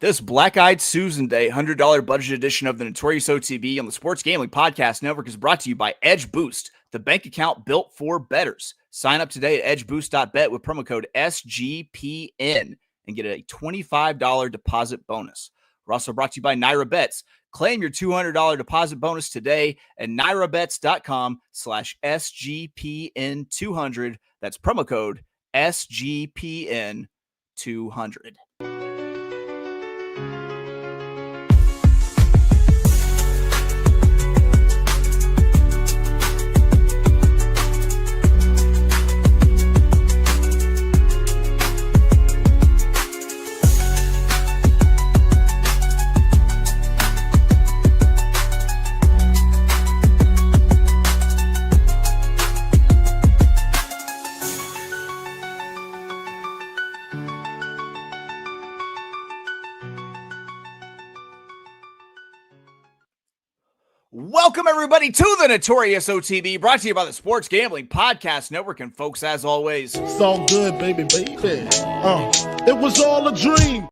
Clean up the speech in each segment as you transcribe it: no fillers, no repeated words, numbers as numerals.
This Black-Eyed Susan Day $100 budget edition of the Notorious OTB on the Sports Gambling Podcast Network is brought to you by Edge Boost, the bank account built for bettors. Sign up today at edgeboost.bet with promo code SGPN and get a $25 deposit bonus. We're also brought to you by Naira Bets. Claim your $200 deposit bonus today at nairabets.com/SGPN200. That's promo code SGPN200. Welcome, everybody, to the Notorious OTB, brought to you by the Sports Gambling Podcast Network. And, folks, as always, it's all good, baby. It was all a dream.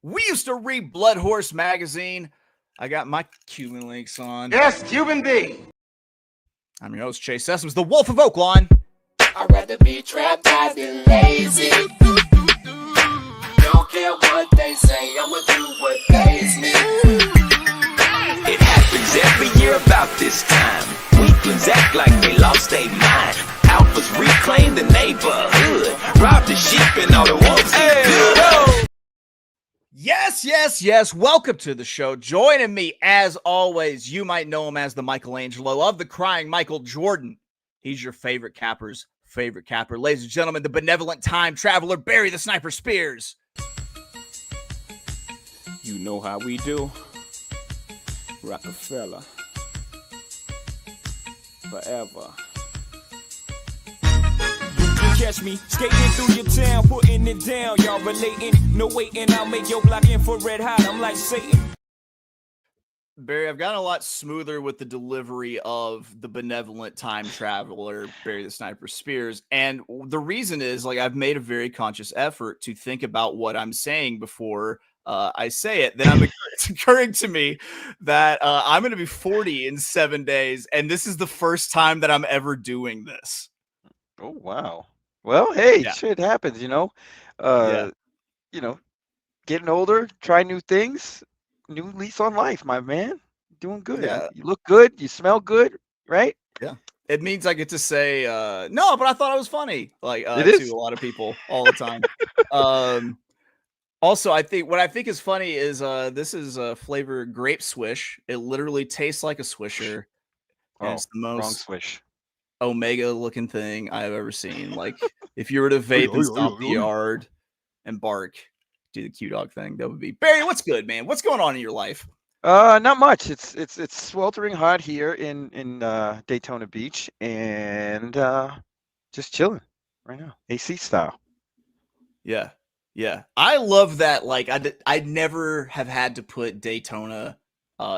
We used to read Blood Horse magazine. I got my Cuban links on. Yes, Cuban B. I'm your host, Chase Sessoms, the Wolf of Oaklawn. I'd rather be trapped than lazy. Don't care what they say, I'ma do what pays me. It happens every year about this time. Weaklings act like they lost their mind. Alphas reclaim the neighborhood. Rob the sheep and all the wolves get good. Yes. Welcome to the show. Joining me, as always, you might know him as the Michelangelo of the Crying Michael Jordan. He's your favorite capper's favorite capper. Ladies and gentlemen, the benevolent time traveler, Barry the Sniper Spears. You know how we do. Rockefeller. Forever. You catch me skating through your town, putting it down. Y'all relating, no waiting. I'll make your block infrared hot. I'm like Satan. Barry, I've gotten a lot smoother with the delivery of the benevolent time traveler, Barry the Sniper Spears. And the reason is, I've made a very conscious effort to think about what I'm saying before I say it. Then it's occurring to me that I'm going to be 40 in 7 days, and this is the first time that I'm ever doing this. Oh, wow. Well, hey, shit happens, you know, getting older, try new things, new lease on life, my man. Doing good. Yeah. You look good. You smell good, right? Yeah. It means I get to say, no, but I thought it was funny, to a lot of people all the time. Also, what I think is funny is this is a flavor grape swish. It literally tastes like a swisher. And it's the most wrong swish. Omega looking thing I've ever seen. If you were to vape and stomp the yard and bark, do the Q dog thing, that would be Barry. What's good, man? What's going on in your life? Not much. It's sweltering hot here in Daytona Beach, and just chilling right now, AC style. Yeah. I love that. I never have had to put Daytona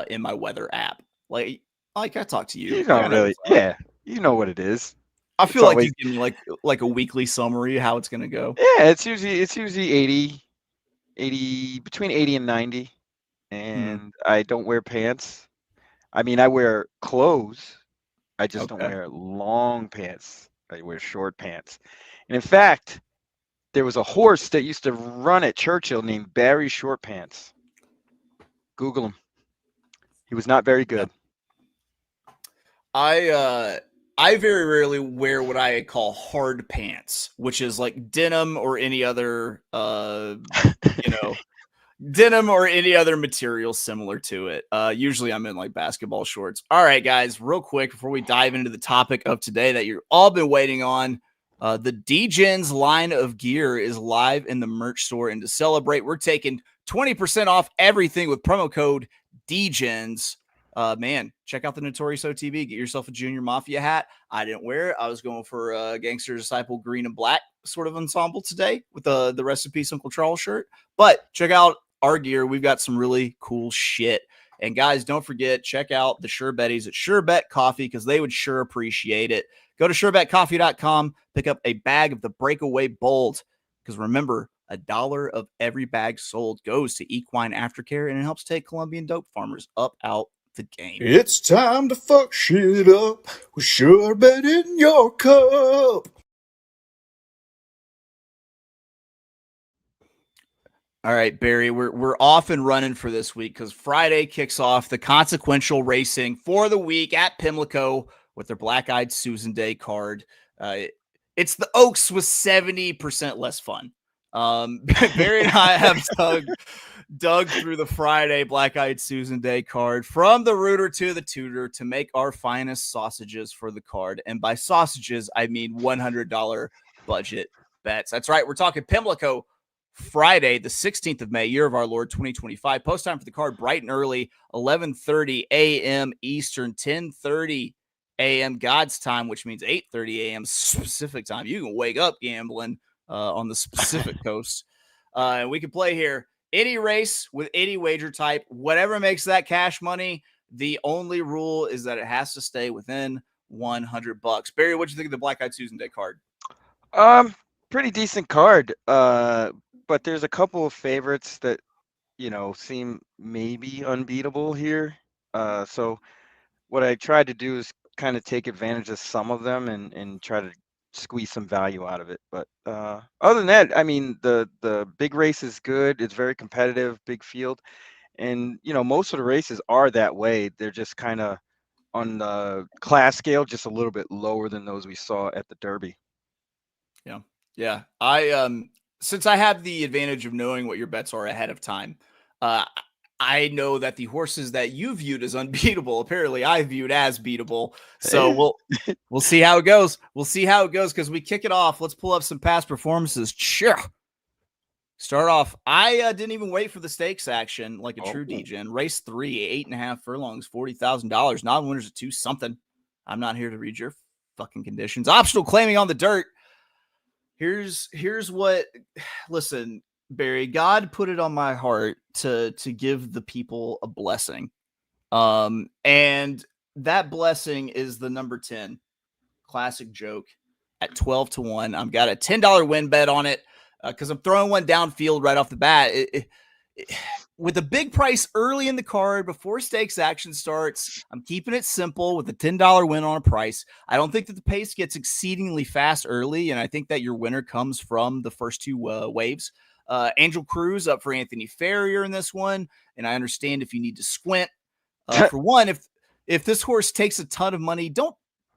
in my weather app. I talk to you. You don't really. Yeah, you know what it is. I feel like you give me like a weekly summary how it's gonna go. Yeah, it's usually 80 between 80 and 90, and I don't wear pants. I mean, I wear clothes. I just don't wear long pants. I wear short pants. And in fact, there was a horse that used to run at Churchill named Barry Short Pants. Google him. He was not very good. I very rarely wear what I call hard pants, which is like denim or any other denim or any other material similar to it. Usually I'm in basketball shorts. All right, guys, real quick before we dive into the topic of today that you've all been waiting on. The D-Gens line of gear is live in the merch store, and to celebrate, we're taking 20% off everything with promo code D-Gens. Man, check out the Notorious OTB. Get yourself a Junior Mafia hat. I didn't wear it. I was going for a Gangster Disciple green and black sort of ensemble today with the Rest in Peace Uncle Charles shirt. But check out our gear. We've got some really cool shit. And guys, don't forget, check out the Sure Betties at Sure Bet Coffee because they would sure appreciate it. Go to surebetcoffee.com, pick up a bag of the Breakaway Bold because remember, $1 of every bag sold goes to equine aftercare, and it helps take Colombian dope farmers up out the game. It's time to fuck shit up with sherbet in your cup. All right, Barry, we're off and running for this week because Friday kicks off the consequential racing for the week at Pimlico with their Black-Eyed Susan Day card. It's the Oaks with 70% less fun. Barry and I have dug through the Friday Black-Eyed Susan Day card from the rooter to the tutor to make our finest sausages for the card. And by sausages, I mean $100 budget bets. That's right. We're talking Pimlico Friday, the 16th of May, year of our Lord 2025. Post time for the card bright and early, 11:30 a.m. Eastern, 10:30 a.m. God's time, which means 8:30 a.m. specific time. You can wake up gambling on the specific coast. And we can play here any race with any wager type, whatever makes that cash money. The only rule is that it has to stay within $100. Barry, what do you think of the Black-Eyed Susan Day card? Pretty decent card. But there's a couple of favorites that, seem maybe unbeatable here. So what I tried to do is kind of take advantage of some of them and try to squeeze some value out of it. But other than that, I mean, the big race is good. It's very competitive, big field. And, most of the races are that way. They're just kind of on the class scale, just a little bit lower than those we saw at the Derby. Yeah. Yeah. I since I have the advantage of knowing what your bets are ahead of time, I know that the horses that you viewed as unbeatable, apparently I viewed as beatable. So we'll see how it goes. We'll see how it goes because we kick it off. Let's pull up some past performances. Sure. Start off. I didn't even wait for the stakes action like a true DGen. Race 3, 8.5 furlongs, $40,000. Non-winners at 2 something. I'm not here to read your fucking conditions. Optional claiming on the dirt. Here's what. Listen, Barry. God put it on my heart to give the people a blessing, and that blessing is the number 10 classic joke at 12-1. I've got a $10 win bet on it because I'm throwing one downfield right off the bat. With a big price early in the card before stakes action starts, I'm keeping it simple with a $10 win on a price. I don't think that the pace gets exceedingly fast early, and I think that your winner comes from the first 2 waves. Angel Cruz up for Anthony Farrier in this one, and I understand if you need to squint. For one, if this horse takes a ton of money, don't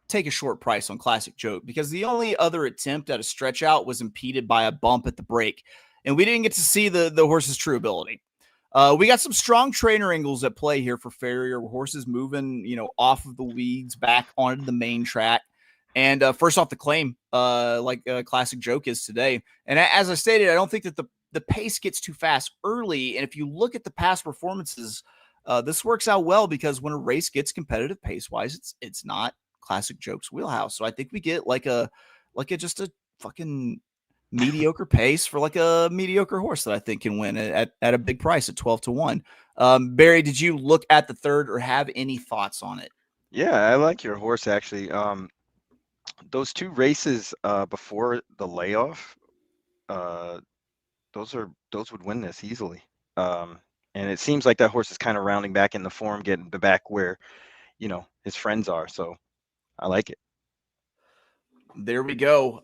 take a short price on Classic Joke because the only other attempt at a stretch out was impeded by a bump at the break, and we didn't get to see the horse's true ability. We got some strong trainer angles at play here for Farrier. Horses moving, off of the weeds back onto the main track. And first off the claim, like Classic Joke is today. And as I stated, I don't think that the pace gets too fast early. And if you look at the past performances, this works out well because when a race gets competitive pace-wise, it's not Classic Joke's wheelhouse. So I think we get like a just a fucking mediocre pace for like a mediocre horse that I think can win at a big price at 12-1. Barry, did you look at the third or have any thoughts on it? Yeah, I like your horse actually. Those 2 races before the layoff, those would win this easily. And it seems like that horse is kind of rounding back in the form, getting back where, his friends are. So I like it. There we go.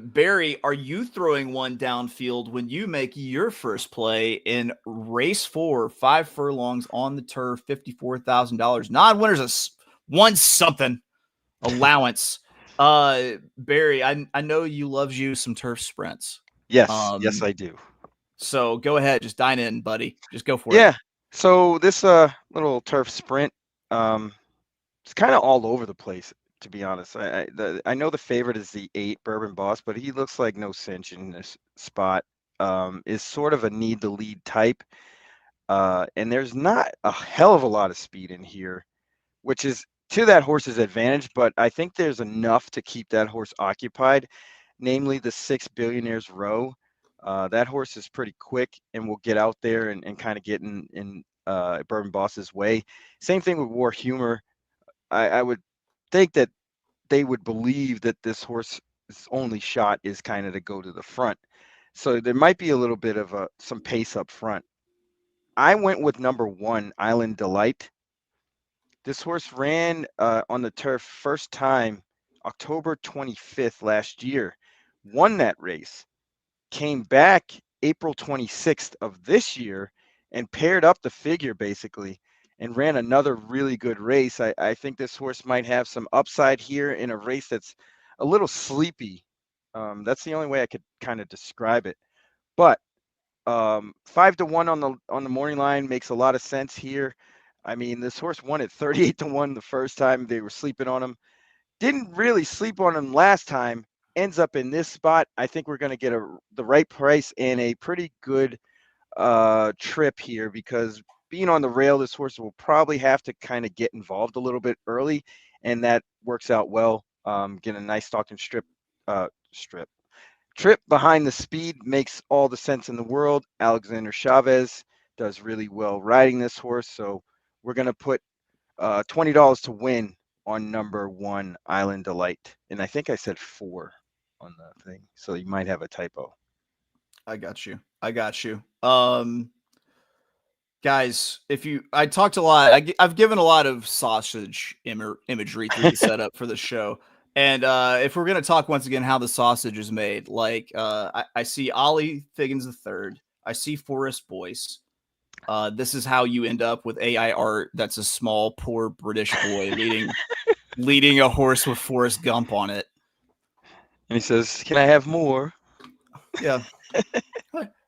Barry, are you throwing one downfield when you make your first play in race 4, 5 furlongs on the turf, $54,000? Non-winners a 1 something allowance. Barry, I know you loves you some turf sprints. Yes, yes, I do. So go ahead, just dine in, buddy. Just go for it. Yeah. So this little turf sprint, it's kind of all over the place, to be honest. I know the favorite is the 8 Bourbon Boss, but he looks like no cinch in this spot. Is sort of a need to lead type, and there's not a hell of a lot of speed in here, which is to that horse's advantage. But I think there's enough to keep that horse occupied, namely the 6 Billionaires Row. That horse is pretty quick and will get out there and kind of get in Bourbon Boss's way. Same thing with War Humor. I would think that they would believe that this horse's only shot is kind of to go to the front. So there might be a little bit of some pace up front. I went with number 1, Island Delight. This horse ran on the turf first time October 25th last year, won that race, came back April 26th of this year and paired up the figure basically and ran another really good race. I think this horse might have some upside here in a race that's a little sleepy. That's the only way I could kind of describe it. But 5-1 on the morning line makes a lot of sense here. I mean, this horse won at 38-1 the first time they were sleeping on him. Didn't really sleep on him last time. Ends up in this spot. I think we're going to get the right price and a pretty good trip here, because being on the rail, this horse will probably have to kind of get involved a little bit early, and that works out well. Get a nice Stockton trip behind the speed makes all the sense in the world. Alexander Chavez does really well riding this horse, so we're going to put $20 to win on number 1, Island Delight. And I think I said 4 on the thing, so you might have a typo. I got you. Guys, I talked a lot. I've given a lot of sausage imagery through the setup for the show. And if we're going to talk once again how the sausage is made, like I see Ollie Figgins III. I see Forrest Boyce. This is how you end up with AI art that's a small, poor British boy leading a horse with Forrest Gump on it. And he says, "Can I have more?" Yeah.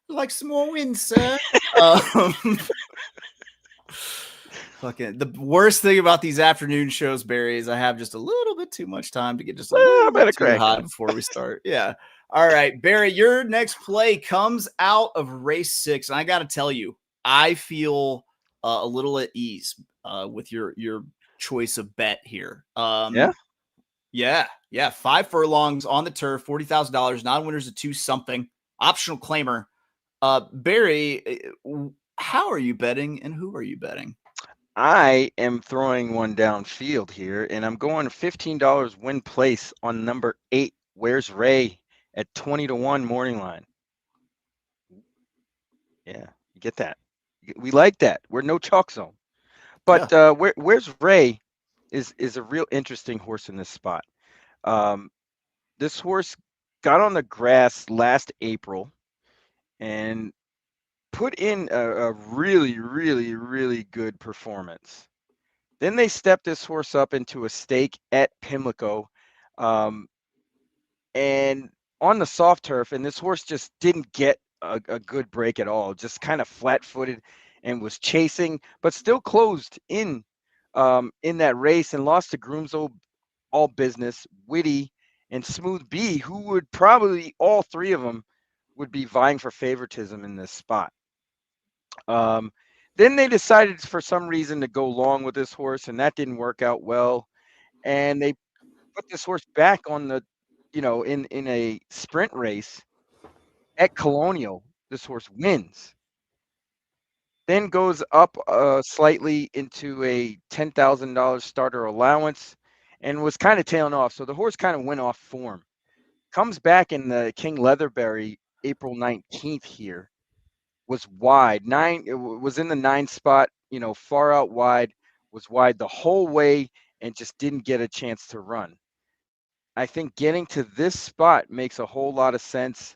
Like some more wins, sir. Fucking the worst thing about these afternoon shows, Barry, is I have just a little bit too much time to get just a little bit too hot before we start. Yeah. All right, Barry, your next play comes out of race 6, and I got to tell you, I feel a little at ease with your choice of bet here. Yeah. 5 furlongs on the turf, $40,000, non-winners of 2 something, optional claimer. Barry, how are you betting, and who are you betting? I am throwing one downfield here, and I'm going $15 win place on number 8, Where's Ray, at 20-1 morning line. Yeah, you get that. We like that. We're no chalk zone. But Where's Ray is a real interesting horse in this spot. This horse got on the grass last April and put in a really, really, really good performance. Then they stepped this horse up into a stake at Pimlico, and on the soft turf, and this horse just didn't get a good break at all, just kind of flat-footed and was chasing, but still closed in that race and lost to Groom's All Business, Witty, and Smooth B, who would probably, all 3 of them, would be vying for favoritism in this spot. Then they decided for some reason to go long with this horse, and that didn't work out well. And they put this horse back on the, in a sprint race at Colonial. This horse wins. Then goes up slightly into a $10,000 starter allowance and was kind of tailing off. So the horse kind of went off form. Comes back in the King Leatherberry April 19th here. Was wide. It was in the 9 spot, far out wide, was wide the whole way and just didn't get a chance to run. I think getting to this spot makes a whole lot of sense.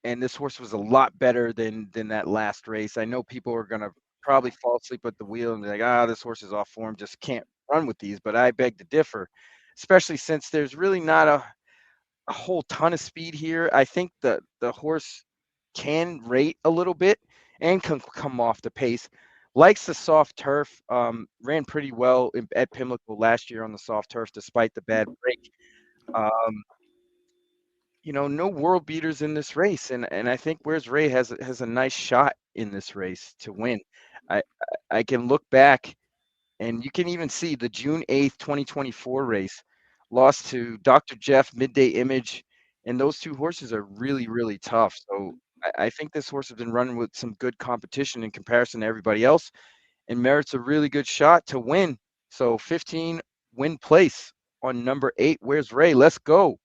And this horse was a lot better than that last race. I know people are going to probably fall asleep at the wheel and be like, this horse is off form, just can't run with these. But I beg to differ, especially since there's really not a whole ton of speed here. I think the horse can rate a little bit and can come off the pace. Likes the soft turf. Ran pretty well at Pimlico last year on the soft turf despite the bad break. No world beaters in this race, and I think Where's Ray has a nice shot in this race to win. I can look back, and you can even see the June 8th, 2024 race, lost to Dr. Jeff, Midday Image, and those 2 horses are really, really tough. So I think this horse has been running with some good competition in comparison to everybody else and merits a really good shot to win. So 15 win place on number 8, Where's Ray. Let's go.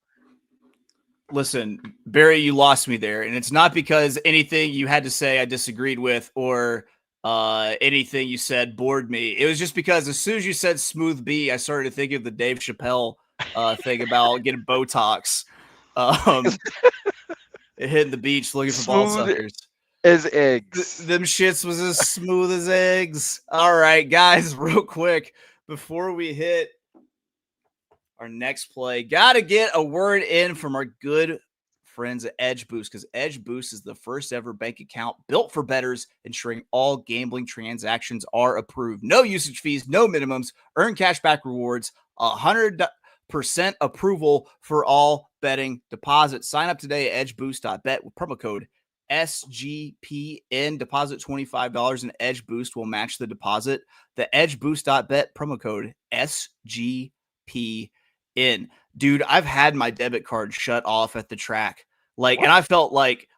Listen, Barry, you lost me there. And it's not because anything you had to say I disagreed with or anything you said bored me. It was just because as soon as you said smooth B, I started to think of the Dave Chappelle thing about getting Botox. Hitting the beach looking for ball Smooth suckers. as eggs. Them shits was as smooth as eggs. All right, guys, real quick, before we hit our next play, got to get a word in from our good friends at Edge Boost, because Edge Boost is the first ever bank account built for bettors, ensuring all gambling transactions are approved. No usage fees, no minimums, earn cashback rewards, 100% approval for all betting deposits. Sign up today at edgeboost.bet with promo code SGPN. Deposit $25 and Edge Boost will match the deposit. The edgeboost.bet promo code SGPN. Dude, I've had my debit card shut off at the track. And I felt like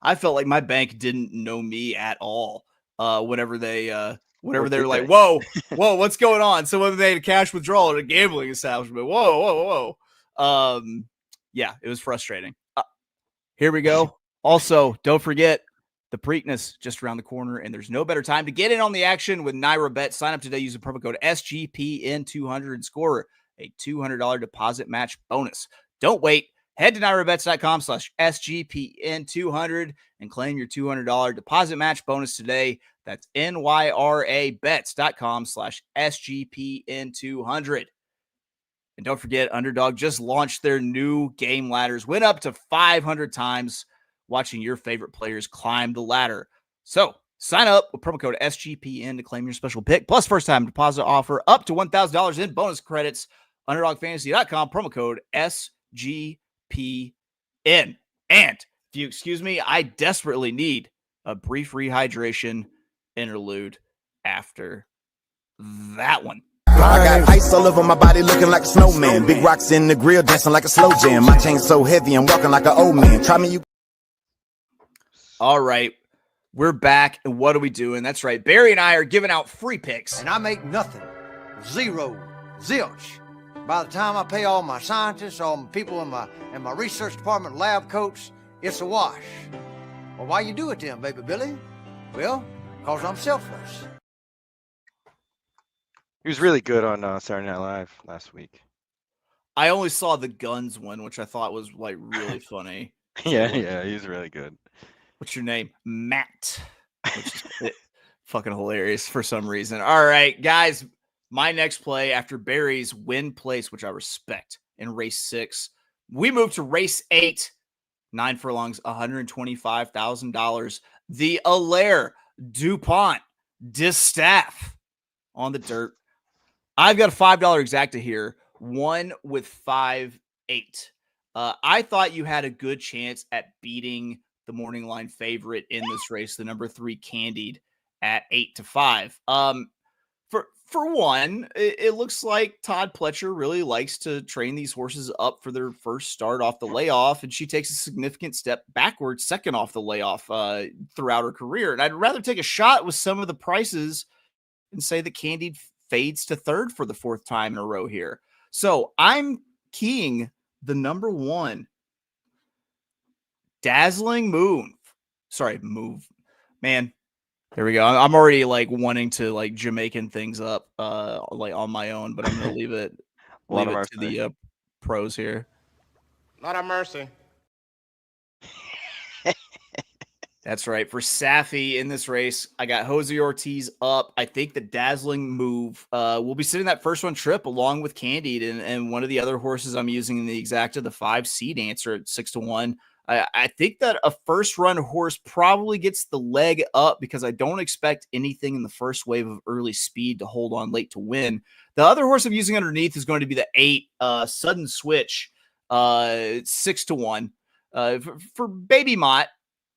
my bank didn't know me at all. Whenever they were like, whoa, what's going on? Someone made a cash withdrawal at a gambling establishment. Whoa. Yeah, it was frustrating. Here we go. Also, don't forget the Preakness just around the corner, and there's no better time to get in on the action with Naira Bet. Sign up today using promo code SGPN200 and score a $200 deposit match bonus. Don't wait. Head to NairaBets.com/SGPN200 and claim your $200 deposit match bonus today. That's NYRABets.com/SGPN200. And don't forget, Underdog just launched their new game ladders. Went up to 500 times watching your favorite players climb the ladder. So sign up with promo code SGPN to claim your special pick, plus first-time deposit offer up to $1,000 in bonus credits. UnderdogFantasy.com, promo code SGPN. And if you excuse me, I desperately need a brief rehydration interlude after that one. I got ice all over my body looking like a snowman. Big rocks in the grill dancing like a slow jam. My chain's so heavy I'm walking like an old man. Try me, you. All right. We're back, and what are we doing? That's right. Barry and I are giving out free picks. And I make nothing. Zero. Zilch. By the time I pay all my scientists, all my people in my research department, lab coats, it's a wash. Well, why you do it then, baby Billy? Well, because I'm selfless. He was really good on Saturday Night Live last week. I only saw the guns one, which I thought was like really funny. Yeah, he was really good. What's your name? Matt. Which is fucking hilarious for some reason. All right, guys. My next play after Barry's win place, which I respect, in race 6. We move to race 8. 9 furlongs, $125,000. The Allaire DuPont Distaff on the dirt. I've got a $5 exacta here. One with 5-8. I thought you had a good chance at beating the morning line favorite in this race, the number 3 Candied at 8-5. For one, it looks like Todd Pletcher really likes to train these horses up for their first start off the layoff, and she takes a significant step backwards second off the layoff throughout her career. And I'd rather take a shot with some of the prices and say that Candied fades to third for the 4th time in a row here. So I'm keying the number 1 Dazzling Move. Man. There we go. I'm already like wanting to like Jamaican things up like on my own, but I'm going to leave it to the pros here. Lord have mercy. That's right. For Safi in this race, I got Jose Ortiz up. I think the Dazzling Move will be sitting that first one trip along with Candied and one of the other horses I'm using in the exacta, the 5 Seed Answer at 6-1. I think that a first run horse probably gets the leg up because I don't expect anything in the first wave of early speed to hold on late to win. The other horse I'm using underneath is going to be the 8 Sudden Switch, 6-1 for Baby Mott.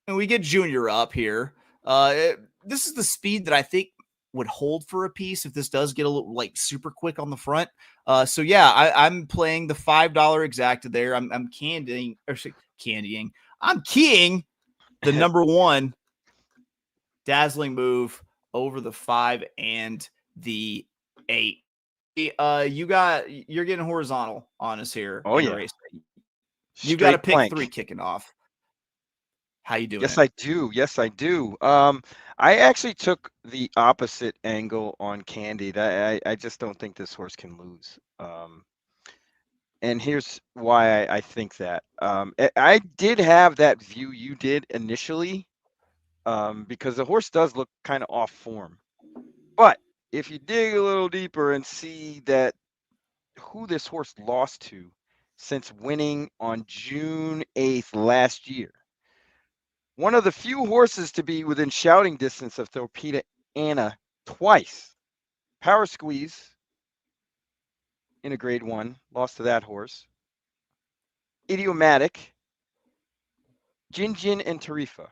And we get Junior up here. This is the speed that I think would hold for a piece if this does get a little like super quick on the front. So yeah, I'm playing the $5 exacta there. I'm candying. I'm keying the number 1 Dazzling Move over the 5 and the 8. You're getting horizontal on us here. Oh yeah, You got a Straight pick blank. 3 kicking off. How you doing? Yes, I do. Yes, I do. I actually took the opposite angle on Candied. I just don't think this horse can lose. And here's why I think that. I did have that view you did initially, because the horse does look kind of off form. But if you dig a little deeper and see that who this horse lost to since winning on June 8th last year, one of the few horses to be within shouting distance of Torpedo Anna twice. Power Squeeze in a grade 1, lost to that horse. Idiomatic, Jin Jin, and Tarifa.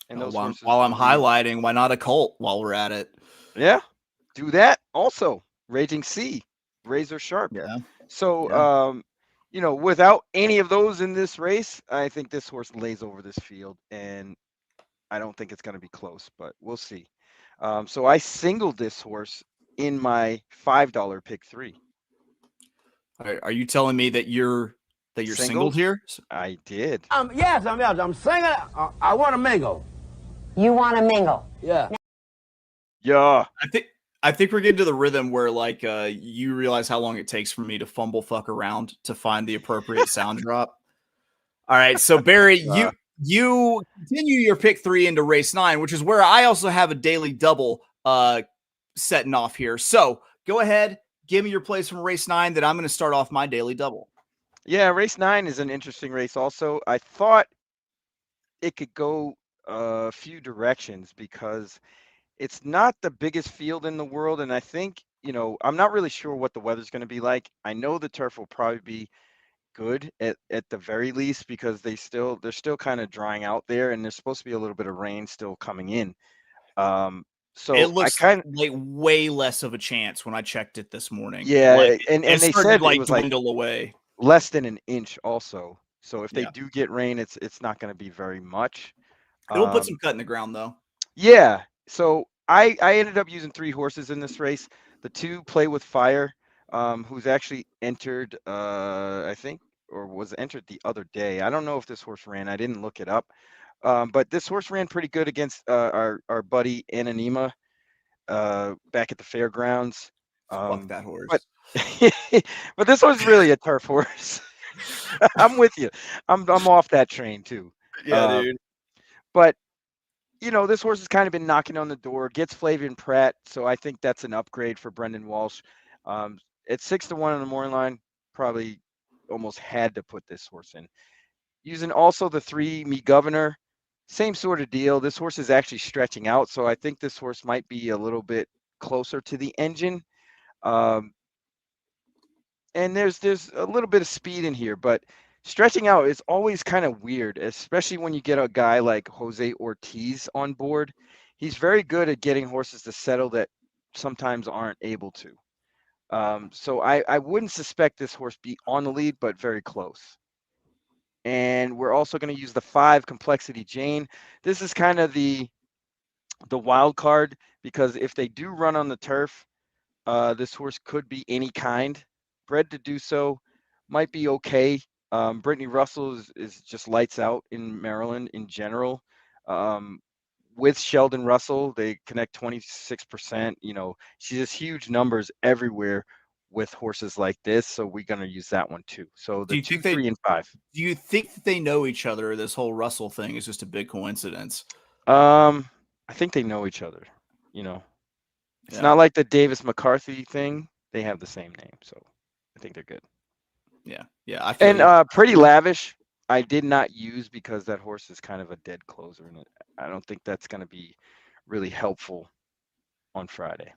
And those horses while I'm will be- highlighting, why not a Colt while we're at it? Yeah, do that also. Raging Sea, Razor Sharp. Yeah. So, you know, without any of those in this race, I think this horse lays over this field, and I don't think it's going to be close, but we'll see. So I singled this horse in my $5 pick 3. Are you telling me that you're singled here? I did. Yes, I'm singing. I want to mingle. You want to mingle? Yeah. Yeah. I think we're getting to the rhythm where like you realize how long it takes for me to fumble fuck around to find the appropriate sound drop. All right, so Barry, you continue your pick 3 into race 9, which is where I also have a daily double setting off here. So go ahead, give me your plays from race 9. That I'm going to start off my daily double. Yeah, race 9 is an interesting race. Also, I thought it could go a few directions because it's not the biggest field in the world, and I think, you know, I'm not really sure what the weather's going to be like. I know the turf will probably be good at the very least because they're still kind of drying out there, and there's supposed to be a little bit of rain still coming in. So it looks like way less of a chance when I checked it this morning. Yeah, like, and they said like it was dwindle like away. less than an inch also. So if they do get rain, it's not going to be very much. It'll put some cut in the ground though. Yeah. So I ended up using 3 horses in this race. The 2 Play with Fire, who's actually entered, I think, or was entered the other day. I don't know if this horse ran. I didn't look it up. But this horse ran pretty good against our buddy Anonima back at the fairgrounds. Fuck that horse. But this one's really a turf horse. I'm with you. I'm off that train too. Yeah, dude. But you know, this horse has kind of been knocking on the door, gets Flavian Pratt, so I think that's an upgrade for Brendan Walsh. At 6-1 on the morning line, probably almost had to put this horse in. Using also the 3 Me Governor, same sort of deal. This horse is actually stretching out, so I think this horse might be a little bit closer to the engine. And there's a little bit of speed in here, but stretching out is always kind of weird, especially when you get a guy like Jose Ortiz on board. He's very good at getting horses to settle that sometimes aren't able to. So I wouldn't suspect this horse be on the lead, but very close. And we're also going to use the 5 Complexity Jane. This is kind of the wild card because if they do run on the turf, this horse could be any kind. Bred to do so, might be okay. Brittany Russell is just lights out in Maryland in general. With Sheldon Russell, they connect 26%. You know, she has huge numbers everywhere with horses like this, so we're going to use that one too. So the 2, 3, and 5. Do you think that they know each other, or this whole Russell thing is just a big coincidence? I think they know each other. You know, it's not like the Davis McCarthy thing. They have the same name, so I think they're good. Yeah, I feel and Pretty Lavish, I did not use because that horse is kind of a dead closer, and I don't think that's going to be really helpful on Friday.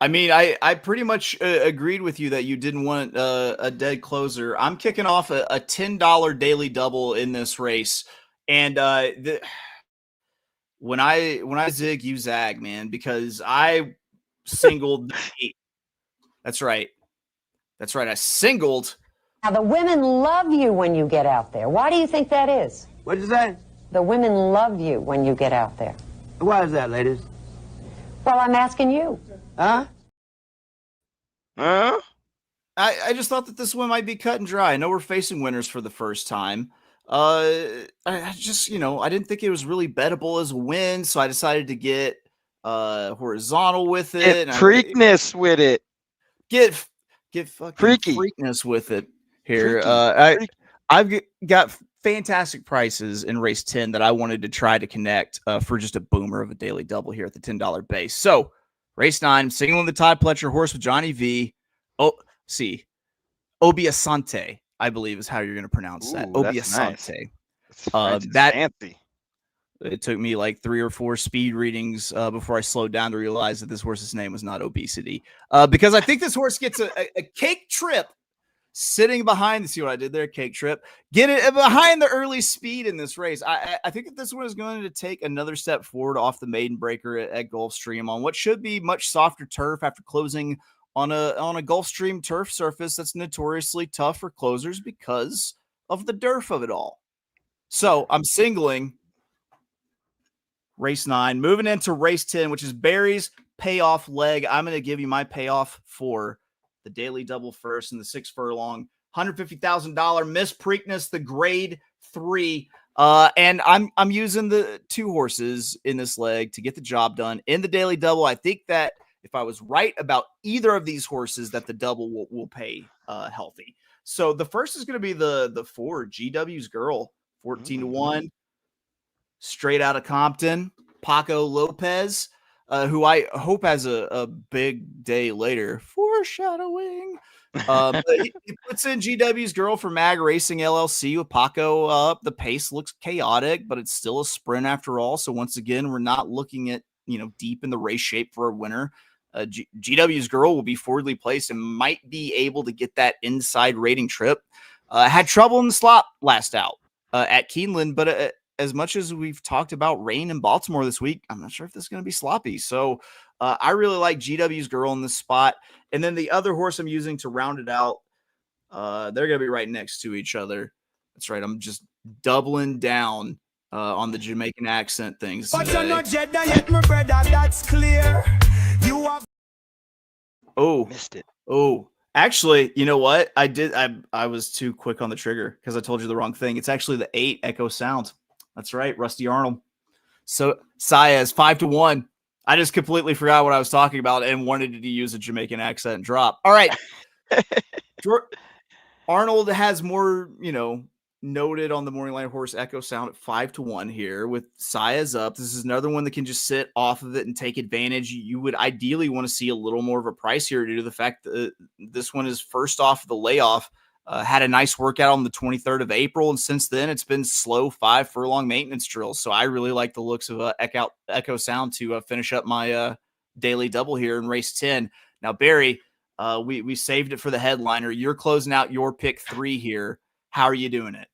I mean, I pretty much agreed with you that you didn't want a dead closer. I'm kicking off a $10 daily double in this race, and when I zig, you zag, man, because I singled. That's right. I singled. Now, the women love you when you get out there. Why do you think that is? What did you say? The women love you when you get out there. Why is that, ladies? Well, I'm asking you. Huh? Huh? I just thought that this one might be cut and dry. I know we're facing winners for the first time. I just, I didn't think it was really bettable as a win, so I decided to get horizontal with Get it. And Preakness with it. Get fucking Freaky. Freakness with it here. Freaky. I've got fantastic prices in race 10 that I wanted to try to connect for just a boomer of a daily double here at the $10 base. So race 9, signaling the Todd Pletcher horse with Johnny V. Oh, see, Obiasante, I believe is how you're going to pronounce that. Obiasante. Nice. That's fancy. It took me like 3 or 4 speed readings before I slowed down to realize that this horse's name was not Obesity. Because I think this horse gets a cake trip sitting behind. See what I did there? Cake trip. Get it behind the early speed in this race. I think that this one is going to take another step forward off the maiden breaker at Gulfstream on what should be much softer turf after closing on a Gulfstream turf surface that's notoriously tough for closers because of the dearth of it all. So I'm singling race 9, moving into race 10, which is Barry's payoff leg. I'm going to give you my payoff for the daily double first and the 6 furlong, $150,000 Miss Preakness, the grade 3. And I'm using the 2 horses in this leg to get the job done in the daily double. I think that if I was right about either of these horses, that the double will pay healthy. So the first is going to be the 4 GW's Girl, 14-1. Straight out of Compton, Paco Lopez, who I hope has a big day later. Foreshadowing. He puts in GW's Girl for Mag Racing LLC with Paco up. The pace looks chaotic, but it's still a sprint after all. So once again, we're not looking at deep in the race shape for a winner. GW's Girl will be forwardly placed and might be able to get that inside rating trip. Had trouble in the slot last out at Keeneland, but as much as we've talked about rain in Baltimore this week, I'm not sure if this is going to be sloppy. So I really like GW's Girl in this spot. And then the other horse I'm using to round it out, they're going to be right next to each other. That's right. I'm just doubling down on the Jamaican accent things. But you're not Jedi yet, my brother, that's clear. You have missed it. Oh, actually, you know what? I was too quick on the trigger because I told you the wrong thing. It's actually the 8 Echo Sound. That's right, Rusty Arnold. So Saez 5-1. I just completely forgot what I was talking about and wanted to use a Jamaican accent and drop. All right. Arnold has more, noted on the morning line horse Echo Sound at 5-1 here with Saez up. This is another one that can just sit off of it and take advantage. You would ideally want to see a little more of a price here due to the fact that this one is first off the layoff. Had a nice workout on the 23rd of April, and since then it's been slow 5 furlong maintenance drills. So I really like the looks of Echo Sound to finish up my daily double here in race 10. Now, Barry, we saved it for the headliner. You're closing out your pick 3 here. How are you doing it?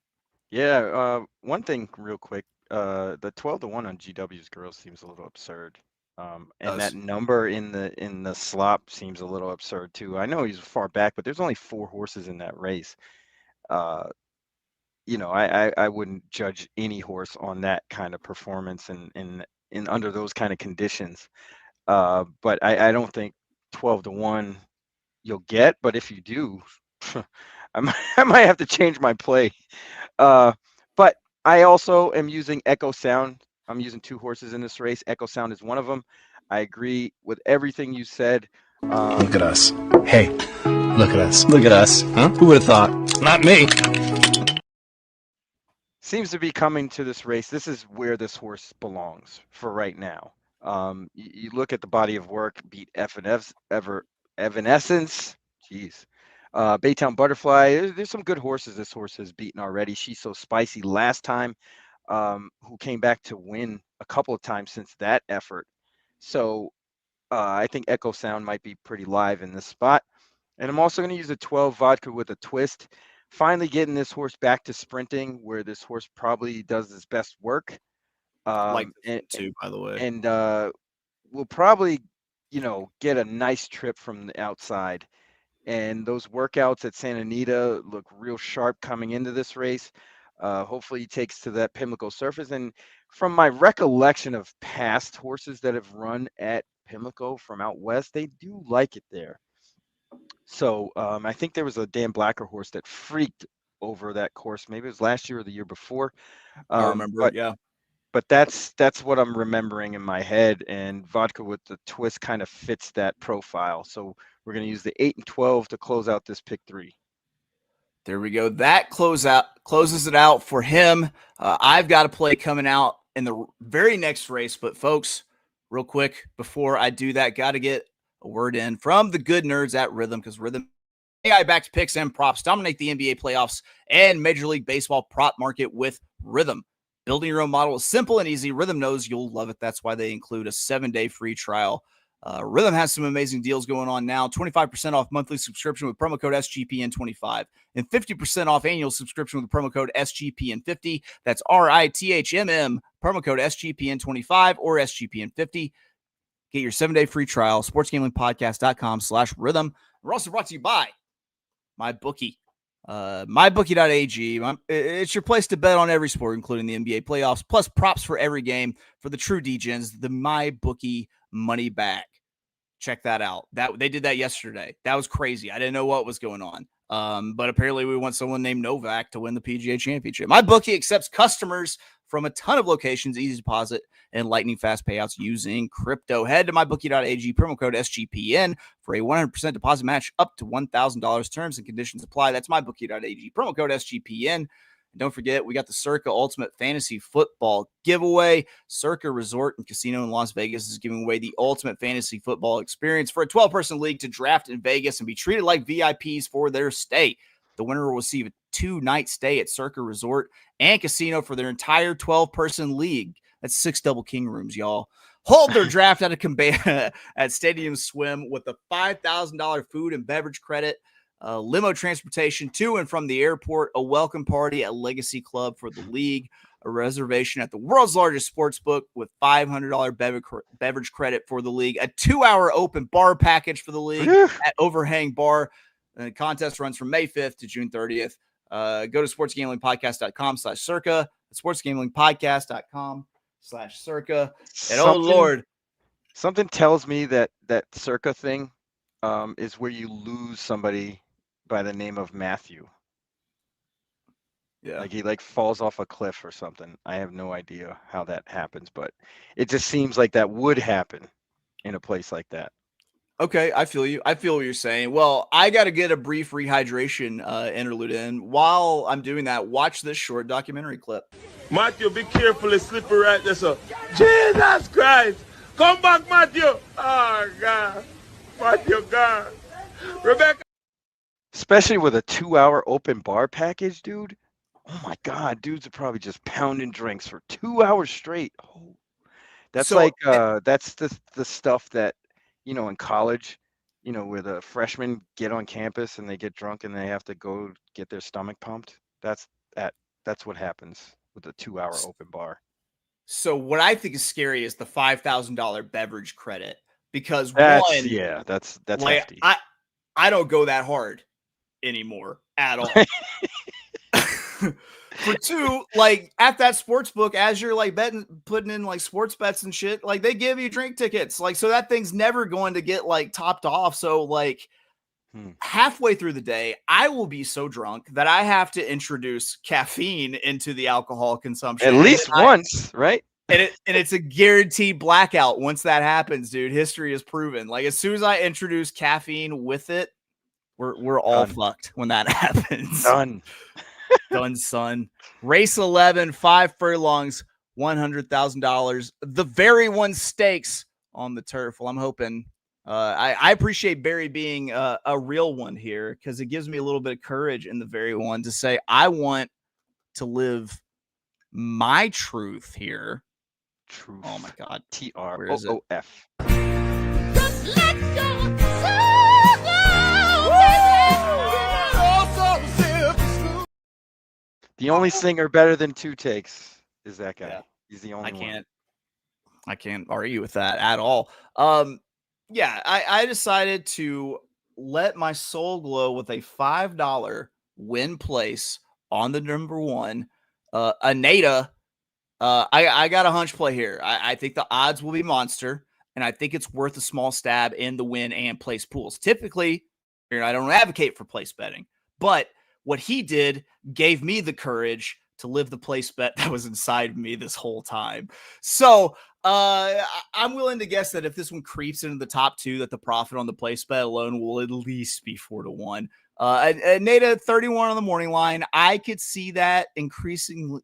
Yeah, one thing real quick. The 12-1 on GW's Girl seems a little absurd. And that number in the slop seems a little absurd too. I know he's far back, but there's only 4 horses in that race. I wouldn't judge any horse on that kind of performance and under those kind of conditions. But I don't think 12-1 you'll get. But if you do, I might have to change my play. But I also am using Echo Sound. I'm using 2 horses in this race. Echo Sound is one of them. I agree with everything you said. Look at us. Hey, look at us. Look at us. Huh? Who would have thought? Not me. Seems to be coming to this race. This is where this horse belongs for right now. You look at the body of work, beat Evanescence. Jeez. Baytown Butterfly. There's some good horses this horse has beaten already. She's So Spicy last time. Who came back to win a couple of times since that effort. So I think Echo Sound might be pretty live in this spot. And I'm also going to use a 12 vodka with a twist. Finally getting this horse back to sprinting where this horse probably does his best work. Like this too, by the way. And we'll probably, get a nice trip from the outside. And those workouts at Santa Anita look real sharp coming into this race. Hopefully he takes to that Pimlico surface. And from my recollection of past horses that have run at Pimlico from out west, they do like it there. So I think there was a Dan Blacker horse that freaked over that course. Maybe it was last year or the year before. I remember, yeah. But that's what I'm remembering in my head, and Vodka with the Twist kind of fits that profile. So we're going to use the 8 and 12 to close out this pick 3. There we go. That closes it out for him. I've got a play coming out in the very next race, but folks, real quick before I do that, got to get a word in from the good nerds at Rhythm, because Rhythm AI-backed picks and props dominate the NBA playoffs and Major League Baseball prop market with Rhythm. Building your own model is simple and easy. Rhythm knows you'll love it. That's why they include a 7-day free trial. Rhythm has some amazing deals going on now. 25% off monthly subscription with promo code SGPN25 and 50% off annual subscription with promo code SGPN50. That's RITHMM, promo code SGPN25 or SGPN50. Get your 7-day free trial, sportsgamblingpodcast.com/rhythm. We're also brought to you by MyBookie. MyBookie.ag. It's your place to bet on every sport, including the NBA playoffs, plus props for every game for the true DGens, the MyBookie money back. Check that out. They did that yesterday. That was crazy. I didn't know what was going on. But apparently we want someone named Novak to win the PGA Championship. MyBookie accepts customers from a ton of locations, easy deposit, and lightning fast payouts using crypto. Head to mybookie.ag, promo code SGPN for a 100% deposit match up to $1,000. Terms and conditions apply. That's mybookie.ag, promo code SGPN. And don't forget, we got the Circa Ultimate Fantasy Football giveaway. Circa Resort and Casino in Las Vegas is giving away the ultimate fantasy football experience for a 12-person league to draft in Vegas and be treated like VIPs for their stay. The winner will receive a 2-night stay at Circa Resort and Casino for their entire 12-person league. That's 6 double king rooms, y'all. Hold their draft at Stadium Swim with a $5,000 food and beverage credit, limo transportation to and from the airport, a welcome party at Legacy Club for the league, a reservation at the world's largest sports book with $500 beverage credit for the league, a 2-hour open bar package for the league at Overhang Bar. The contest runs from May 5th to June 30th. Go to sportsgamblingpodcast.com/circa, sportsgamblingpodcast.com/circa. And oh Lord, something tells me that Circa thing is where you lose somebody by the name of Matthew. Yeah. Like he falls off a cliff or something. I have no idea how that happens, but it just seems like that would happen in a place like that. Okay, I feel you. I feel what you're saying. Well, I got to get a brief rehydration interlude in. While I'm doing that, watch this short documentary clip. Matthew, be careful, it's slippery right there, so. Jesus Christ! Come back, Matthew! Oh, God. Matthew, God. Rebecca. Especially with a 2-hour open bar package, dude. Oh, my God. Dudes are probably just pounding drinks for 2 hours straight. Oh, that's that's the stuff that, in college, where the freshmen get on campus and they get drunk and they have to go get their stomach pumped. That's what happens with a 2-hour open bar. So what I think is scary is the $5,000 beverage credit, because that's like, hefty. I don't go that hard anymore at all. For two, like at that sports book, as you're like putting in like sports bets and shit, like they give you drink tickets. Like, so that thing's never going to get like topped off. So like halfway through the day, I will be so drunk that I have to introduce caffeine into the alcohol consumption. At least once, right? And it's a guaranteed blackout once that happens, dude. History is proven. Like as soon as I introduce caffeine with it, we're all fucked when that happens. Done, son. Race 11, 5 furlongs, $100,000. The very one stakes on the turf. Well, I'm hoping. I appreciate Barry being a real one here, because it gives me a little bit of courage in the very one to say I want to live my truth here. Truth. Oh my God. TROOF. The only singer better than Two Takes is that guy. Yeah. He's the only one. I can't argue with that at all. Yeah, I decided to let my soul glow with a $5 win place on the number one. Aneta, I got a hunch play here. I think the odds will be monster, and I think it's worth a small stab in the win and place pools. Typically, and I don't advocate for place betting, but what he did gave me the courage to live the place bet that was inside me this whole time. So I'm willing to guess that if this one creeps into the top 2, that the profit on the place bet alone will at least be 4-1. Nada 31 on the morning line. I could see that increasing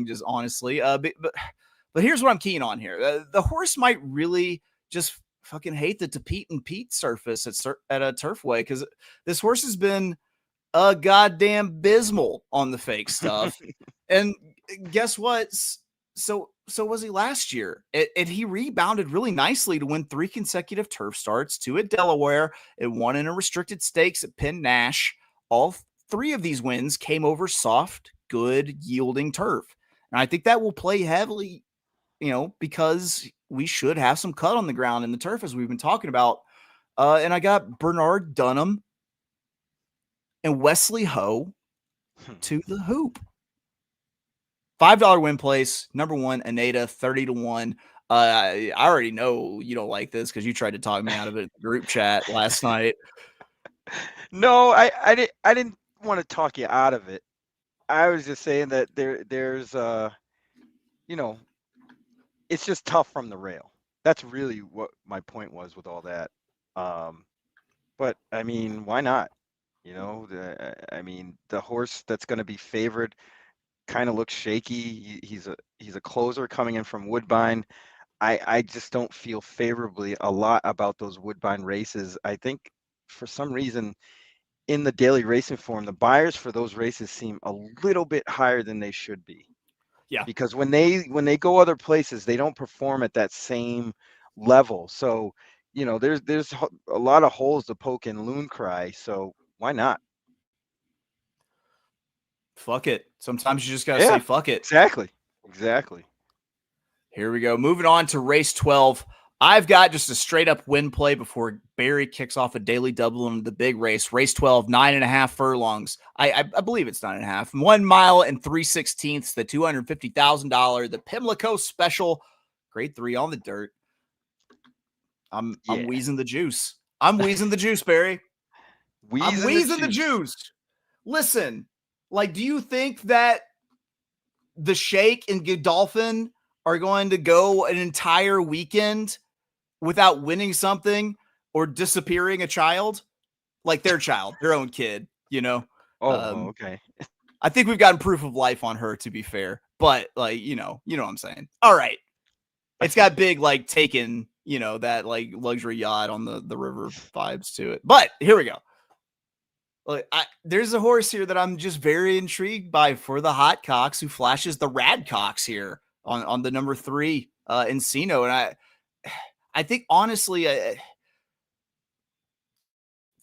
just honestly. But here's what I'm keen on here. The horse might really just fucking hate the Pete and Pete surface at a Turfway, because this horse has been a goddamn abysmal on the fake stuff. And guess what? So was he last year. And he rebounded really nicely to win 3 consecutive turf starts, 2 at Delaware, and 1 in a restricted stakes at Penn Nash. All 3 of these wins came over soft, good, yielding turf. And I think that will play heavily, because we should have some cut on the ground in the turf, as we've been talking about. And I got Bernard Dunham and Wesley Ho to the hoop. $5 win place, number 1, Aneda, 30-1. I already know you don't like this because you tried to talk me out of it in the group chat last night. No, I didn't want to talk you out of it. I was just saying that there's it's just tough from the rail. That's really what my point was with all that. But I mean, why not? The horse that's going to be favored kind of looks shaky. He's a closer coming in from Woodbine. I just don't feel favorably a lot about those Woodbine races. I think for some reason in the daily racing form, the buyers for those races seem a little bit higher than they should be. Yeah. Because when they go other places, they don't perform at that same level. So, there's a lot of holes to poke in Loon Cry. So why not? Fuck it. Sometimes you just got to say fuck it. Exactly. Here we go. Moving on to race 12. I've got just a straight up win play before Barry kicks off a daily double into the big race. Race 12, 9.5 furlongs. I believe it's 9.5. 1 mile and 3/16, the $250,000, the Pimlico Special, grade 3 on the dirt. I'm wheezing the juice. I'm wheezing the juice, Barry. I'm wheezing the juice. Listen, do you think that the Sheikh and Godolphin are going to go an entire weekend without winning something or disappearing a child? Like their child, their own kid, Okay. I think we've gotten proof of life on her, to be fair. But you know what I'm saying. All right. It's got big, Taken, that luxury yacht on the river vibes to it. But here we go. There's a horse here that I'm just very intrigued by for the Hot Cocks, who flashes the Rad Cocks here on the number 3 Encino. And I think honestly, I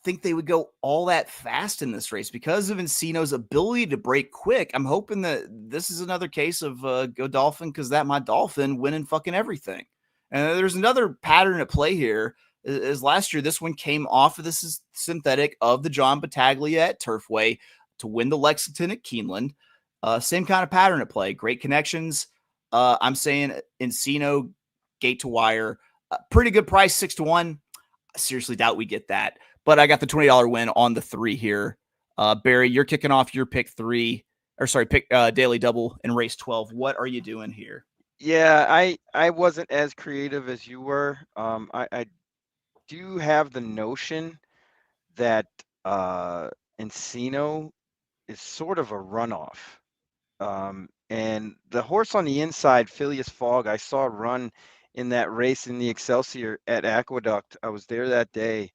think they would go all that fast in this race because of Encino's ability to break quick. I'm hoping that this is another case of Godolphin, because that my Dolphin winning fucking everything. And there's another pattern at play here. Is last year, this one came off of this synthetic of the John Battaglia at Turfway to win the Lexington at Keeneland. Same kind of pattern at play. Great connections. I'm saying Encino, gate to wire. Pretty good price, 6-1. I seriously doubt we get that. But I got the $20 win on the 3 here. Barry, you're kicking off your pick daily double in race 12. What are you doing here? Yeah, I wasn't as creative as you were. I do have the notion that Encino is sort of a runoff. And the horse on the inside, Phileas Fogg, I saw run in that race in the Excelsior at Aqueduct. I was there that day,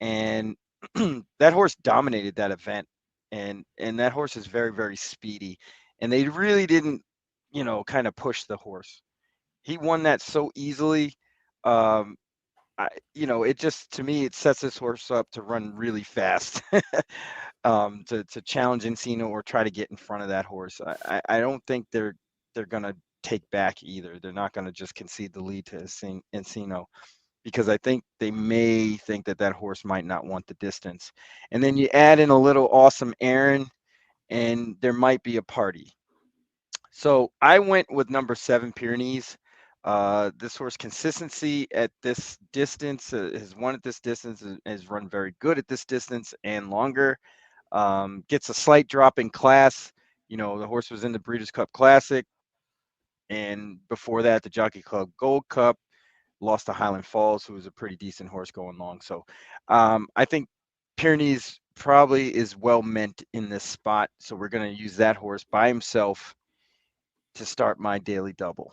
and that horse dominated that event. And that horse is very, very speedy. And they really didn't, kind of push the horse. He won that so easily. It just, to me, it sets this horse up to run really fast, to challenge Encino or try to get in front of that horse. I don't think they're going to take back either. They're not going to just concede the lead to Encino, because I think they may think that horse might not want the distance. And then you add in a little Awesome Aaron, and there might be a party. So I went with number 7, Pyrenees. This horse consistency at this distance has won at this distance, has run very good at this distance and longer. Gets a slight drop in class. The horse was in the Breeders' Cup Classic, and before that, the Jockey Club Gold Cup. Lost to Highland Falls, who was a pretty decent horse going long. So I think Pyrenees probably is well meant in this spot. So we're going to use that horse by himself to start my daily double.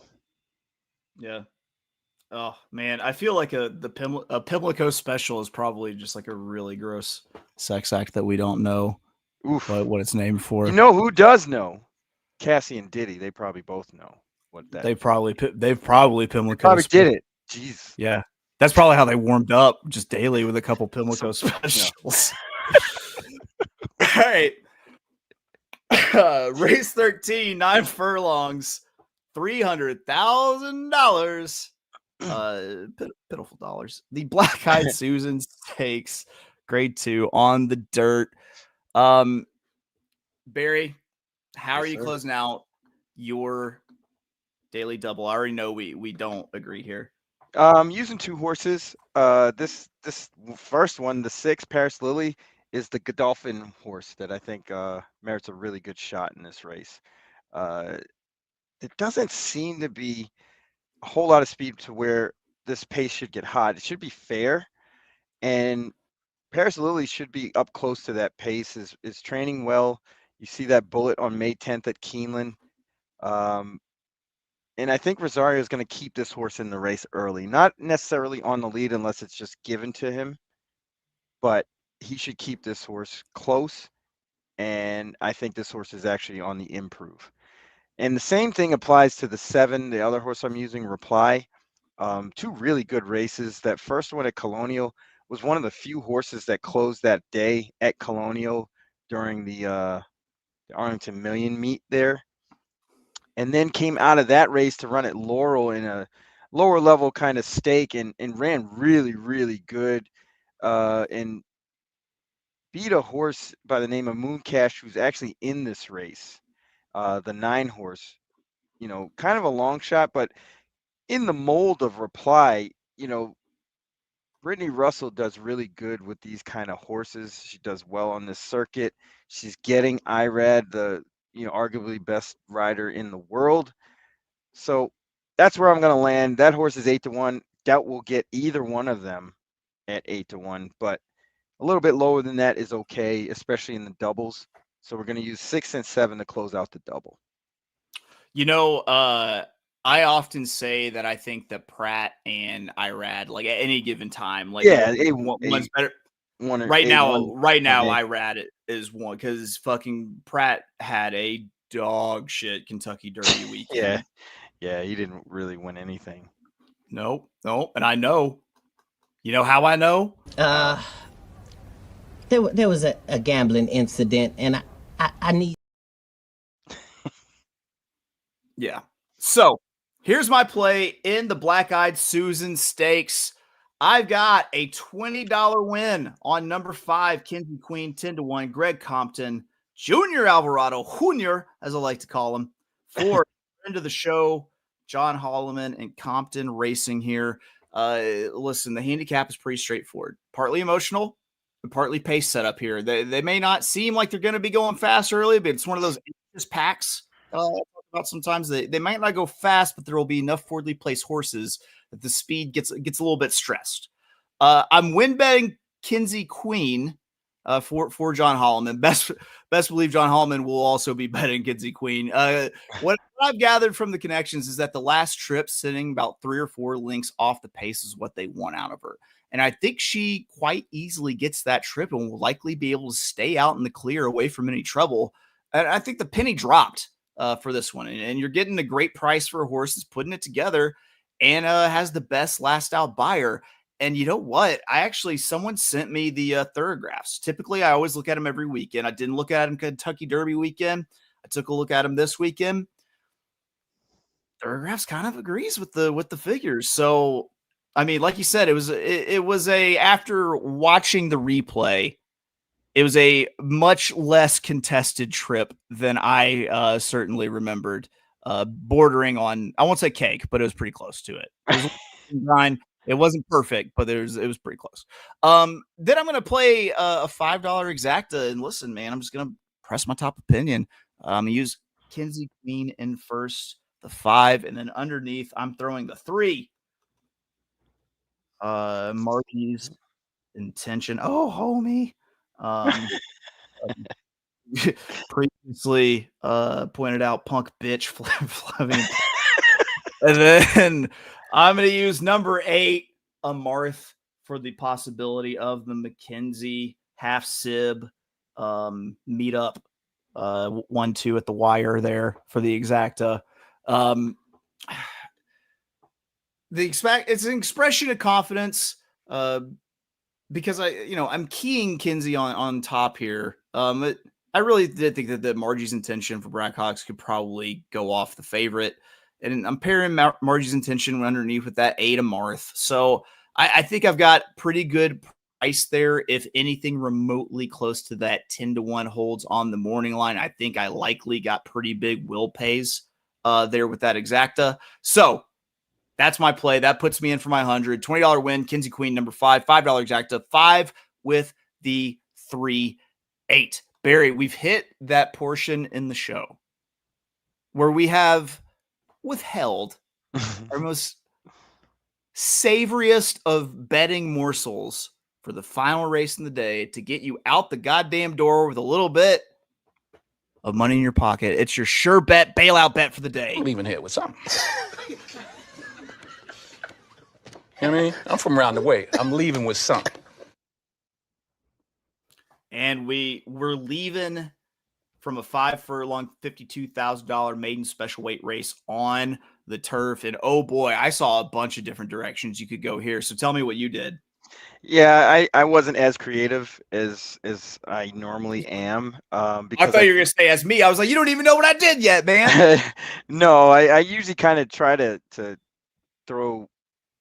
Yeah. Oh man, I feel like a Pimlico special is probably just like a really gross sex act that we don't know what it's named for. You know who does know? Cassie and Diddy. They probably both know what that. They've probably Pimlico. Probably did it. Jeez. Yeah, that's probably how they warmed up, just daily with a couple Pimlico specials. All right. Race 13, 9 furlongs, $300,000. Pitiful dollars. The Black Eyed Susan Stakes, grade 2 on the dirt. Barry, how are you closing out your daily double? I already know we don't agree here. Using 2 horses. This first one, the 6 Paris Lily, is the Godolphin horse that I think merits a really good shot in this race. It doesn't seem to be a whole lot of speed to where this pace should get hot. It should be fair, and Paris Lily should be up close to that pace. Is training well. You see that bullet on May 10th at Keeneland. And I think Rosario is going to keep this horse in the race early. Not necessarily on the lead unless it's just given to him, but he should keep this horse close. And I think this horse is actually on the improve. And the same thing applies to the 7, the other horse I'm using, Reply. 2 really good races. That first one at Colonial was one of the few horses that closed that day at Colonial during the Arlington Million meet there. And then came out of that race to run at Laurel in a lower level kind of stake and ran really, really good. And beat a horse by the name of Mooncash, who's actually in this race. The 9 horse, kind of a long shot, but in the mold of Reply, Brittany Russell does really good with these kind of horses. She does well on this circuit. She's getting Irad, the arguably best rider in the world. So that's where I'm going to land. That horse is 8-1. Doubt we'll get either one of them at 8-1, but a little bit lower than that is okay, especially in the doubles. So we're going to use 6 and 7 to close out the double. I often say that I think that Pratt and Irad, like at any given time, like one's better. Right now, Irad is one because fucking Pratt had a dog shit Kentucky Derby weekend. Yeah, he didn't really win anything. Nope. And I know. You know how I know? There was a gambling incident, and I need. Yeah. So here's my play in the Black Eyed Susan Stakes. I've got a $20 win on number 5, Kinsey Queen, 10-1, Greg Compton, Junior Alvarado, Junior, as I like to call him, for end of the show, John Holloman and Compton racing here. Listen, the handicap is pretty straightforward. Partly emotional and partly pace setup here. They may not seem like they're going to be going fast early, but it's one of those packs. About sometimes they might not go fast, but there will be enough forwardly placed horses that the speed gets a little bit stressed. I'm win betting Kinsey Queen for John Holloman. Best believe John Holloman will also be betting Kinsey Queen. What I've gathered from the connections is that the last trip sitting about 3 or 4 links off the pace is what they want out of her. And I think she quite easily gets that trip and will likely be able to stay out in the clear away from any trouble. And I think the penny dropped for this one. And you're getting a great price for a horse that's putting it together and has the best last out buyer. And you know what? Someone sent me the thoroughgraphs. Typically, I always look at them every weekend. I didn't look at them Kentucky Derby weekend. I took a look at them this weekend. Thoroughgraphs kind of agrees with the figures. So, I mean, like you said, it was after watching the replay, it was a much less contested trip than I certainly remembered. bordering on, I won't say cake, but it was pretty close to it. It was grind. It wasn't perfect, but it was pretty close. Then I'm gonna play a $5 exacta, and listen, man, I'm just gonna press my top opinion. Use Kinsey Queen in first, the 5, and then underneath I'm throwing the 3. Marky's Intention. Oh, homie. Previously pointed out punk bitch Flavian. And then I'm going to use number 8, Amarth, for the possibility of the McKenzie half sib meetup 1-2 at the wire there for the exacta. It's an expression of confidence because I'm keying Kinsey on top here. I really did think that Margie's Intention for Blackhawks could probably go off the favorite. And I'm pairing Margie's Intention underneath with that 8 of Marth. So I think I've got pretty good price there. If anything remotely close to that 10-1 holds on the morning line, I think I likely got pretty big will pays there with that exacta. So that's my play. That puts me in for my $120 win. Kinsey Queen, number 5, $5 exacta, 5 with the 3-8. Barry, we've hit that portion in the show where we have withheld our most savoriest of betting morsels for the final race in the day to get you out the goddamn door with a little bit of money in your pocket. It's your sure bet bailout bet for the day. I'm leaving here with something. You know what I mean? I'm from around the way. I'm leaving with something. And we're leaving from a 5 furlong, $52,000 maiden special weight race on the turf. And oh boy, I saw a bunch of different directions you could go here. So tell me what you did. Yeah, I wasn't as creative as I normally am. Because I thought you were going to say as me. I was like, you don't even know what I did yet, man. No, I usually kind of try to throw,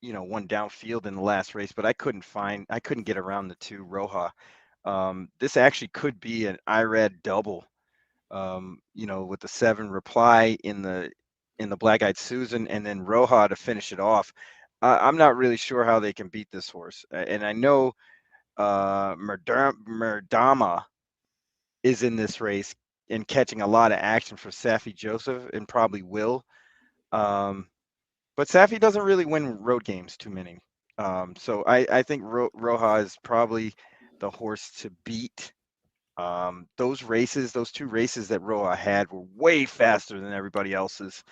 one downfield in the last race, but I couldn't get around the 2 Roja. This actually could be an IRAD double, with the 7 reply in the Black-Eyed Susan and then Roja to finish it off. I'm not really sure how they can beat this horse. And I know Merdama is in this race and catching a lot of action for Safi Joseph and probably will. But Safi doesn't really win road games too many. So I think Roja is probably the horse to beat. Those 2 races that Roja had were way faster than everybody else's.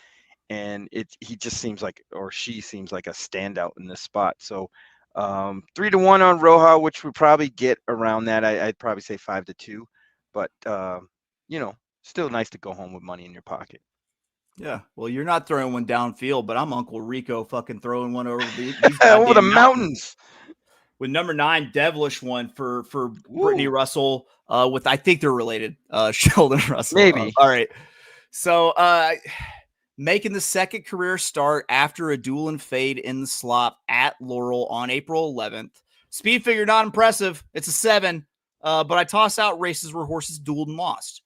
And he just seems like, or she seems like a standout in this spot. So 3-1 on Roja, which would probably get around that. I'd probably say 5-2, but still nice to go home with money in your pocket. Yeah, well, you're not throwing one downfield, but I'm Uncle Rico fucking throwing one over these over the mountains. With number 9, Devilish one for Brittany Russell. With I think they're related, Sheldon Russell. Maybe. All right, so making the second career start after a duel and fade in the slop at Laurel on April 11th. Speed figure not impressive. It's a 7, but I toss out races where horses dueled and lost.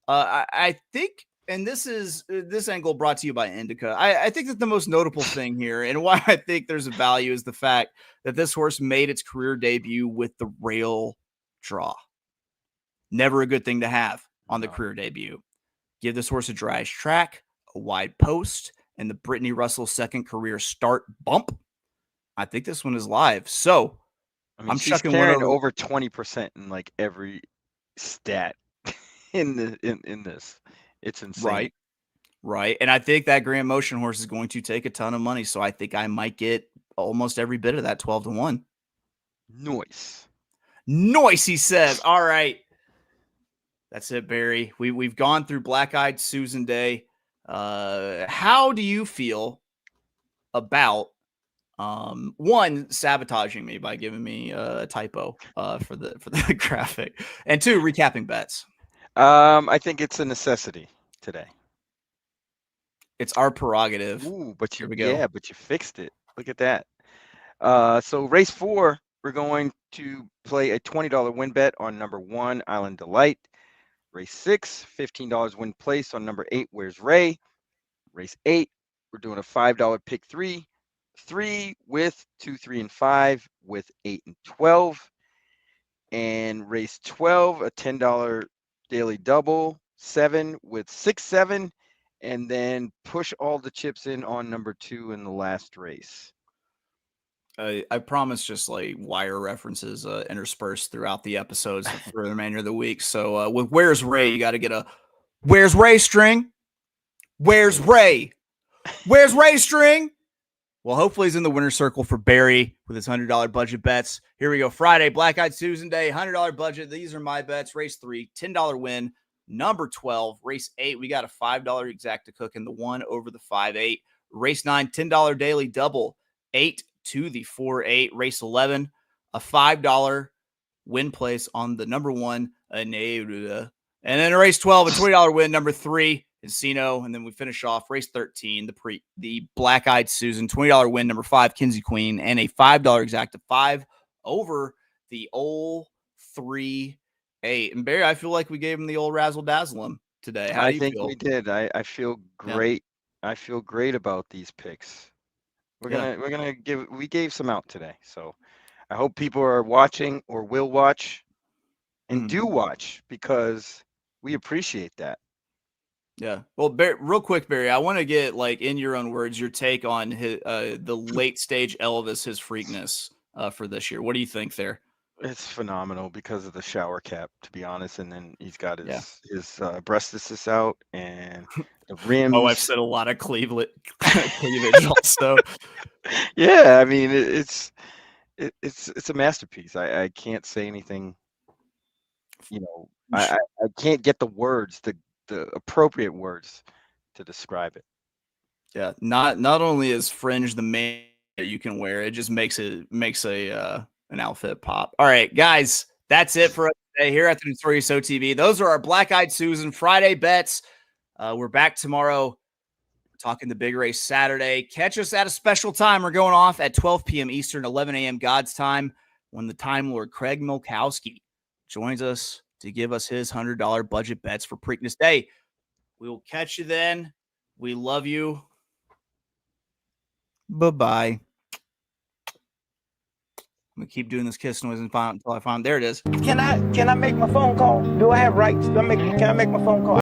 I think. And this angle brought to you by Indica. I think that the most notable thing here and why I think there's a value is the fact that this horse made its career debut with the rail draw. Never a good thing to have on the career debut. Give this horse a dry track, a wide post, and the Brittany Russell second career start bump. I think this one is live. So I'm she's carrying over 20% in like every stat in this. It's insane. Right. And I think that Grand Motion horse is going to take a ton of money. So I think I might get almost every bit of that 12-1. Noise, he says. All right. That's it, Barry. We've gone through Black-Eyed Susan Day. How do you feel about one, sabotaging me by giving me a typo for the graphic, and 2, recapping bets? I think it's a necessity today. It's our prerogative. Ooh, but Here we go. Yeah, but you fixed it. Look at that. So race 4, we're going to play a $20 win bet on number 1, Island Delight. Race 6, $15 win place on number 8, Where's Ray. Race 8, we're doing a $5 pick 3. 3 with 2, 3, and 5 with 8 and 12. And race 12, a $10 daily double, 7 with 6, 7. And then push all the chips in on number 2 in the last race. I promise just like wire references interspersed throughout the episodes for the remainder of the week. So with Where's Ray, you got to get a Where's Ray string? Where's Ray? Where's Ray string? Well, hopefully he's in the winner's circle for Barry with his $100 budget bets. Here we go. Friday, Black Eyed Susan Day, $100 budget. These are my bets. Race 3, $10 win. Number 12, race 8, we got a $5 exact to cook in the 1 over the 5-8. Race 9, $10 daily double, 8 to the 4-8. Race 11, a $5 win place on the number 1, Aneruda. And then race 12, a $20 win, number 3, Encino. And then we finish off race 13, the Black Eyed Susan, $20 win, number 5, Kinsey Queen, and a $5 exact to 5 over the old 3-8. And Barry, I feel like we gave him the old razzle dazzle him today. How do you feel? We did. I feel great. Yeah. I feel great about these picks. We gave some out today. So I hope people are watching or will watch and do watch, because we appreciate that. Yeah. Well, Barry, real quick, Barry, I want to get, like, in your own words, your take on his, the late stage Elvis, his Preakness for this year. What do you think there? It's phenomenal because of the shower cap, to be honest. And then he's got his breasticus out and the rims. My wife said a lot of cleavage also. Yeah, I mean, it's a masterpiece. I can't say anything. You know, I can't get the words, the appropriate words to describe it. Yeah, not only is fringe the main that you can wear, it just makes an outfit pop. All right, guys, that's it for us today here at the Notorious OTV. Those are our Black Eyed Susan Friday bets. We're back tomorrow talking the big race Saturday. Catch us at a special time. We're going off at 12 p.m. Eastern, 11 a.m. God's time, when the Time Lord Craig Milkowski joins us to give us his $100 budget bets for Preakness Day. We will catch you then. We love you. Bye-bye. I'm gonna keep doing this kiss noise until I find. There it is. Can I make my phone call? Do I have rights? Can I make my phone call?